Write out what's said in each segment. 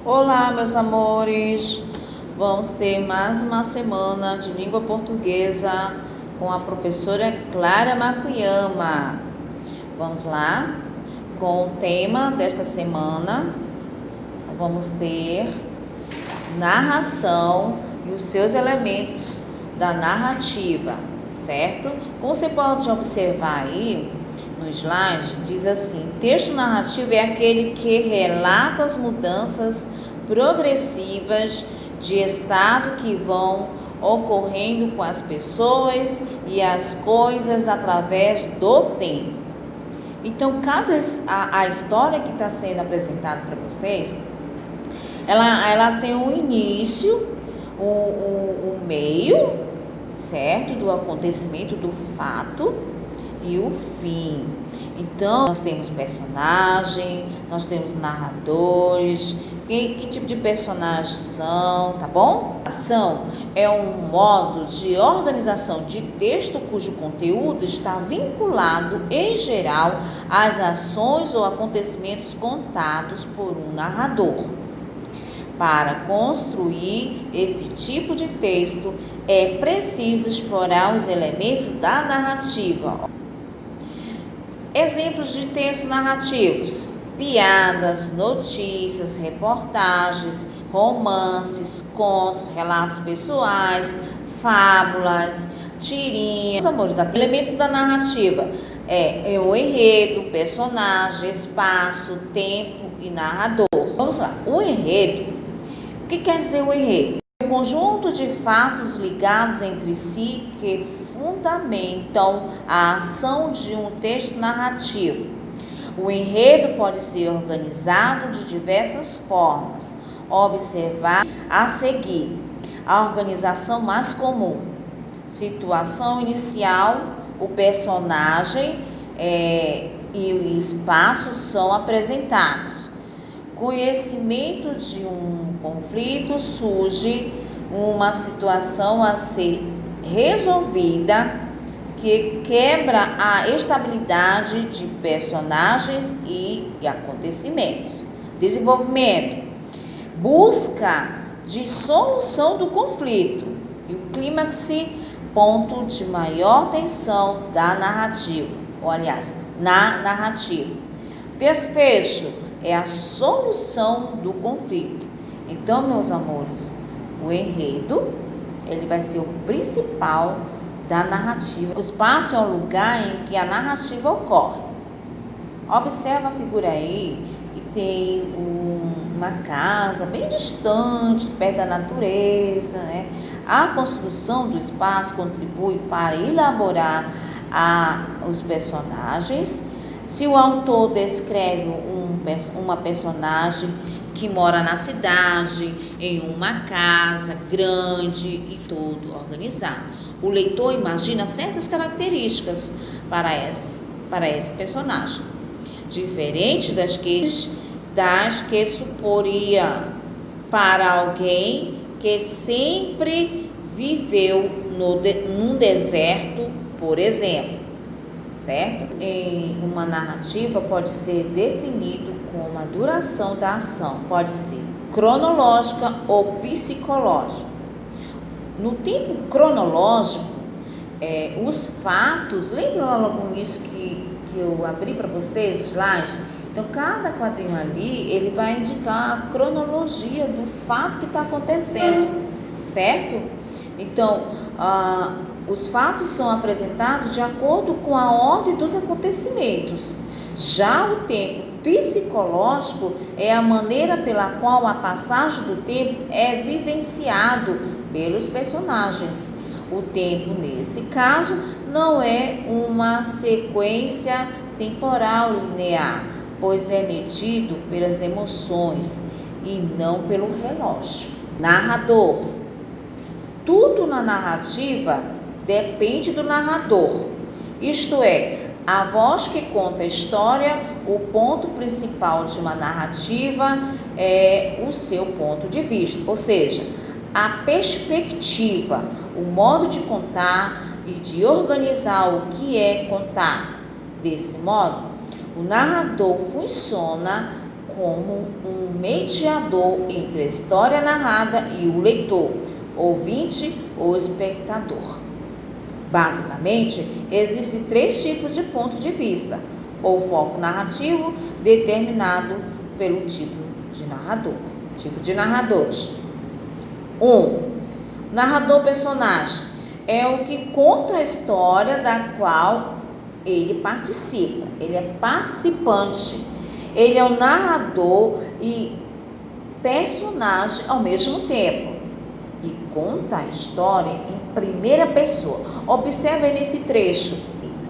Olá, meus amores! Vamos ter mais uma semana de língua portuguesa com a professora Clara Makuyama. Vamos lá? Com o tema desta semana, vamos ter narração e os seus elementos da narrativa, certo? Como você pode observar aí no slide, diz assim: texto narrativo é aquele que relata as mudanças progressivas de estado que vão ocorrendo com as pessoas e as coisas através do tempo. Então, a história que está sendo apresentada para vocês, ela tem um início, um meio, certo? Do acontecimento, do fato e o fim. Então, nós temos personagem, nós temos narradores, que tipo de personagens são, tá bom? Ação é um modo de organização de texto cujo conteúdo está vinculado, em geral, às ações ou acontecimentos contados por um narrador. Para construir esse tipo de texto, é preciso explorar os elementos da narrativa. Exemplos de textos narrativos: piadas, notícias, reportagens, romances, contos, relatos pessoais, fábulas, tirinhas. Elementos da narrativa é o enredo, personagem, espaço, tempo e narrador. Vamos lá. O enredo. O que quer dizer o enredo? É um conjunto de fatos ligados entre si que fundamentam a ação de um texto narrativo. O enredo pode ser organizado de diversas formas. Observar a seguir. A organização mais comum: situação inicial, o personagem e o espaço são apresentados. Conhecimento de um conflito, surge uma situação a ser resolvida que quebra a estabilidade de personagens e acontecimentos. Desenvolvimento: busca de solução do conflito e o clímax, ponto de maior tensão da narrativa, ou aliás, na narrativa. Desfecho é a solução do conflito. Então, meus amores, o enredo, ele vai ser o principal da narrativa. O espaço é o lugar em que a narrativa ocorre. Observa a figura aí, que tem uma casa bem distante, perto da natureza, né? A construção do espaço contribui para elaborar os personagens. Se o autor descreve uma personagem que mora na cidade, em uma casa grande e todo organizado, o leitor imagina certas características para esse personagem, diferente das que suporia para alguém que sempre viveu num deserto, por exemplo. Certo? Em uma narrativa pode ser definido como a duração da ação, pode ser cronológica ou psicológica. No tempo cronológico, os fatos, lembra logo no início que eu abri para vocês os slides? Então, cada quadrinho ali, ele vai indicar a cronologia do fato que está acontecendo, certo? Então, os fatos são apresentados de acordo com a ordem dos acontecimentos. Já o tempo psicológico é a maneira pela qual a passagem do tempo é vivenciado pelos personagens. O tempo, nesse caso, não é uma sequência temporal linear, pois é medido pelas emoções e não pelo relógio. Narrador. Tudo na narrativa depende do narrador, isto é, a voz que conta a história. O ponto principal de uma narrativa é o seu ponto de vista, ou seja, a perspectiva, o modo de contar e de organizar o que é contar. Desse modo, o narrador funciona como um mediador entre a história narrada e o leitor, ouvinte ou espectador. Basicamente, existem 3 tipos de ponto de vista, ou foco narrativo determinado pelo tipo de narradores. 1. Narrador personagem é o que conta a história da qual ele participa. Ele é participante. Ele é o narrador e personagem ao mesmo tempo. E conta a história em primeira pessoa. Observe aí nesse trecho.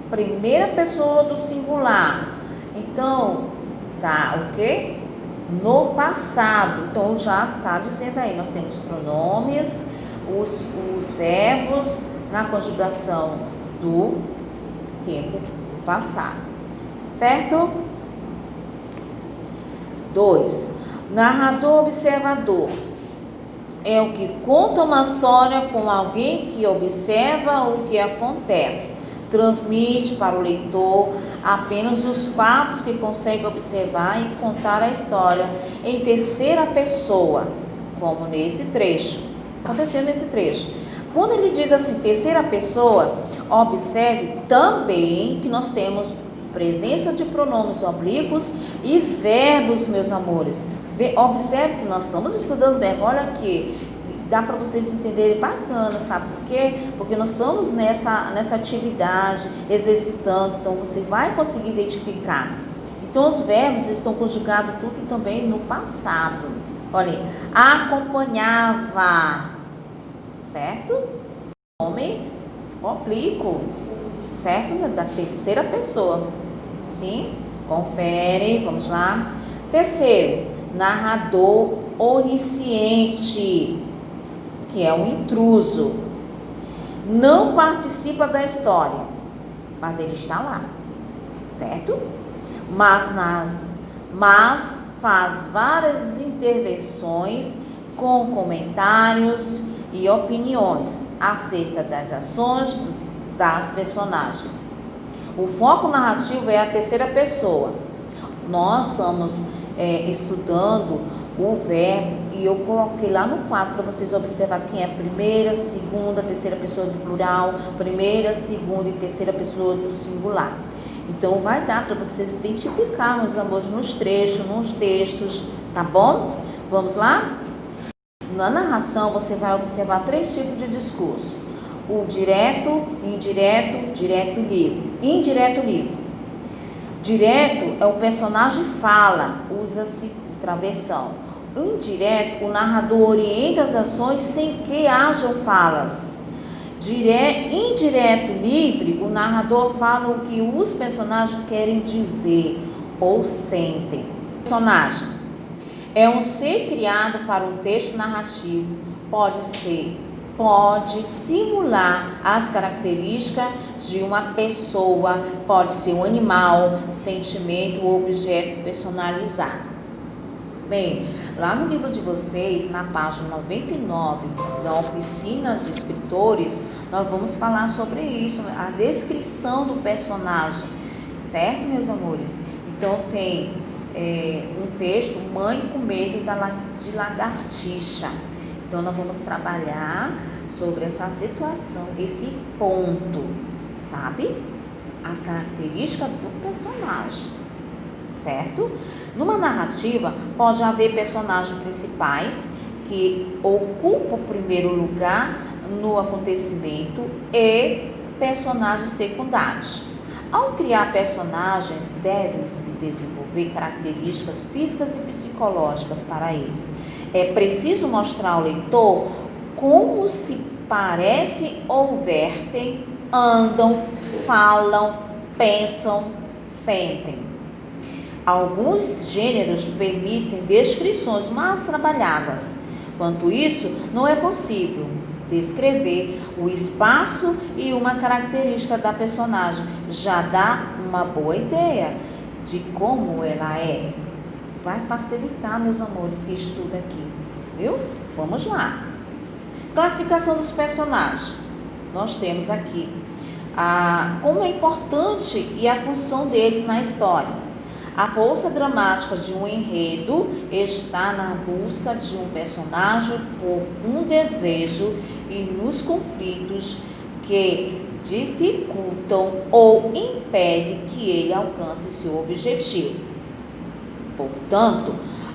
Primeira pessoa do singular. Então, tá o quê? No passado. Então, já tá dizendo aí. Nós temos pronomes, os verbos na conjugação do tempo passado. Certo? 2. Narrador observador. É o que conta uma história com alguém que observa o que acontece. Transmite para o leitor apenas os fatos que consegue observar e contar a história em terceira pessoa, como nesse trecho. Acontecendo nesse trecho. Quando ele diz assim, terceira pessoa, observe também que nós temos presença de pronomes oblíquos e verbos, meus amores. Observe que nós estamos estudando verbo. Olha aqui, dá para vocês entenderem bacana, sabe por quê? Porque nós estamos nessa atividade, exercitando, então você vai conseguir identificar. Então, os verbos estão conjugados tudo também no passado. Olha, acompanhava, certo? Nome oblíquo, certo? Da terceira pessoa. Sim? Confere, vamos lá. Terceiro, narrador onisciente, que é um intruso. Não participa da história, mas ele está lá, certo? Mas faz várias intervenções com comentários e opiniões acerca das ações das personagens. O foco narrativo é a terceira pessoa. Nós estamos estudando o verbo e eu coloquei lá no quadro para vocês observar quem é primeira, segunda, terceira pessoa do plural, primeira, segunda e terceira pessoa do singular. Então vai dar para vocês identificar, meus amores, nos trechos, nos textos, tá bom? Vamos lá? Na narração você vai observar 3 tipos de discurso: o direto, indireto, direto e livre. Indireto livre. Direto é o personagem fala, usa-se travessão. Indireto, o narrador orienta as ações sem que hajam falas. Indireto livre, o narrador fala o que os personagens querem dizer ou sentem. Personagem é um ser criado para um texto narrativo, pode simular as características de uma pessoa, pode ser um animal, sentimento ou objeto personalizado. Bem, lá no livro de vocês, na página 99 da oficina de escritores, nós vamos falar sobre isso, a descrição do personagem, certo, meus amores? Então tem um texto, Mãe com medo de lagartixa. Então, nós vamos trabalhar sobre essa situação, esse ponto, sabe? As características do personagem, certo? Numa narrativa, pode haver personagens principais que ocupam o primeiro lugar no acontecimento e personagens secundários. Ao criar personagens, devem-se desenvolver características físicas e psicológicas para eles. É preciso mostrar ao leitor como se parecem ou vertem, andam, falam, pensam, sentem. Alguns gêneros permitem descrições mais trabalhadas. Quanto isso, não é possível descrever o espaço e uma característica da personagem. Já dá uma boa ideia de como ela é. Vai facilitar, meus amores, esse estudo aqui, viu? Vamos lá. Classificação dos personagens. Nós temos aqui como é importante e a função deles na história. A força dramática de um enredo está na busca de um personagem por um desejo e nos conflitos que dificultam ou impedem que ele alcance seu objetivo. Portanto,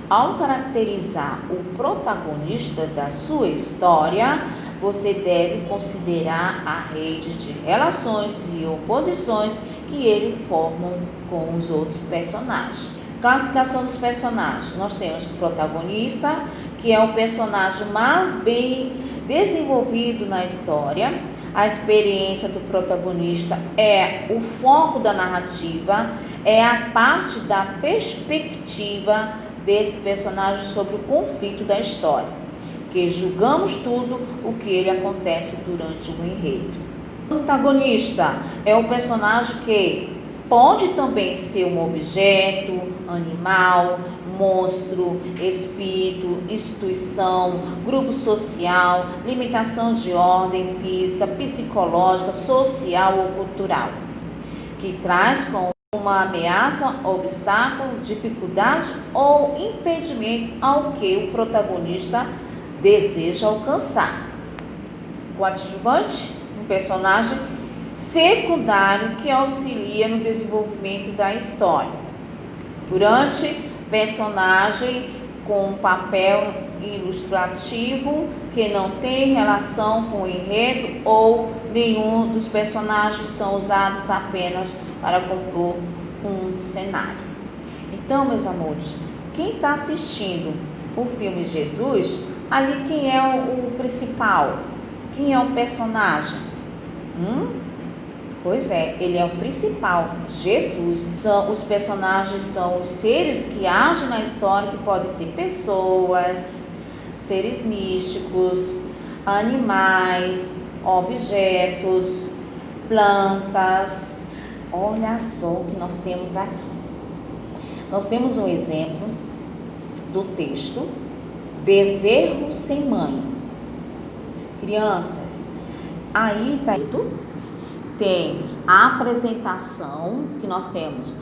ao caracterizar o protagonista da sua história, você deve considerar a rede de relações e oposições que ele forma com os outros personagens. Classificação dos personagens. Nós temos o protagonista, que é o personagem mais bem desenvolvido na história. A experiência do protagonista é o foco da narrativa, é a parte da perspectiva desse personagem sobre o conflito da história, que julgamos tudo o que ele acontece durante o enredo. O antagonista é o personagem que pode também ser um objeto, animal, monstro, espírito, instituição, grupo social, limitação de ordem física, psicológica, social ou cultural, que traz com uma ameaça, obstáculo, dificuldade ou impedimento ao que o protagonista deseja alcançar. Coadjuvante, um personagem secundário que auxilia no desenvolvimento da história. Figurante, personagem com um papel ilustrativo que não tem relação com o enredo ou nenhum dos personagens são usados apenas para compor um cenário. Então, meus amores, quem está assistindo o filme Jesus, ali quem é o principal? Quem é o personagem? Pois é, ele é o principal, Jesus. Os personagens são os seres que agem na história, que podem ser pessoas, seres místicos, animais, objetos, plantas. Olha só o que nós temos aqui. Nós temos um exemplo do texto Bezerro sem mãe. Crianças, aí está temos a apresentação, que nós temos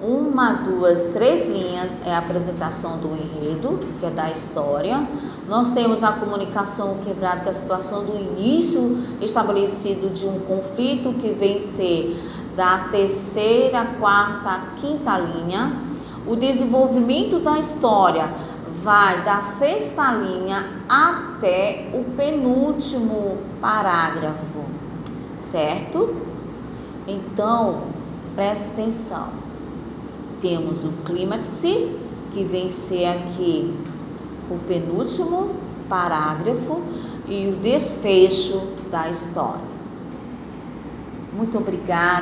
1, 2, 3 linhas, é a apresentação do enredo, que é da história. Nós temos a comunicação quebrada, que é a situação do início estabelecido de um conflito, que vem ser da 3ª, 4ª, 5ª linha. O desenvolvimento da história vai da 6ª linha até o penúltimo parágrafo, certo? Então, presta atenção. Temos o clímax, que vem ser aqui o penúltimo parágrafo, e o desfecho da história. Muito obrigada.